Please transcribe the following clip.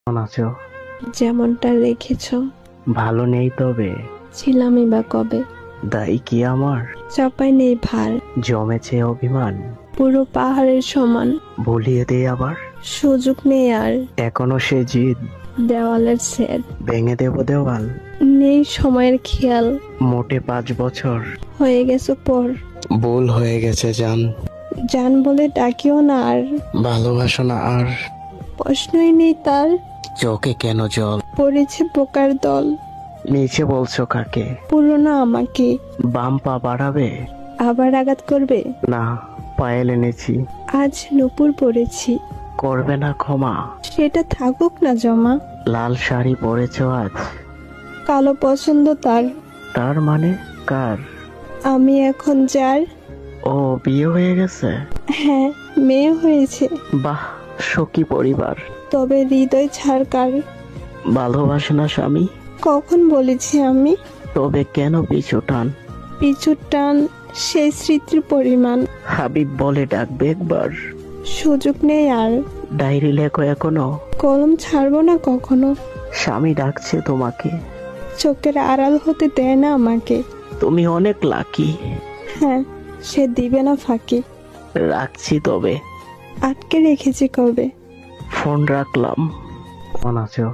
কেমন আছো? যেমনটা রেখেছো। ভালো নেই তবে। ছিলামই বা কবে। দায়ী কি আমার? চাপাই নেই ভার। জমেছে অভিমান। পুরো পাহাড়ের সমান। ভুলিয়ে দে আবার। সুযোগ নেই আর। এখনো সে জিদ। দেওয়ালের সেদ। ভেঙে দেব দেওয়াল। নেই সময়ের খেয়াল। মোটে 5 বছর। হয়ে গেছো পর। ভুল হয়ে গেছে জান। জান বলে ডাকিও না আর। ভালোবাসো না আর। প্রশ্নই নেই তার। চোখে কেন জল? পড়েছে পোকার দল। নিচে বলছো কাকে? পুরনো আমাকে। বাম পা বাড়াবে? আবার আঘাত করবে। না, পায়েল এনেছি। আজ নূপুর পড়েছি। করবে না ক্ষমা? সেটা থাকুক না জমা। লাল শাড়ি পরেছো আজ। কালো পছন্দ তার। তার মানে কার? আমি এখন যার। ও, বিয়ে হয়ে গেছে? হ্যাঁ, মেয়ে হয়েছে। বাহ, সুখী পরিবার। তবে হৃদয় ছাড়কার। ভালোবাসে না স্বামী? কখন বলেছি আমি? তবে কেন পিছু টান? পিছুর টান সেই স্মৃতির পরিমাণ। হাবিব বলে ডাকবে একবার। সুযোগ নেই আর। ডায়েরি লেখো এখনো? কলম ছাড়বো না কখনো। স্বামী ডাকছে তোমাকে। চোখের আড়াল হতে দেয় না আমাকে। তুমি অনেক লাকি। হ্যাঁ, সে দিবে না ফাঁকি। রাখছি তবে। আটকে রেখেছি কবে। ফোন রাখলাম। কেমন আছো?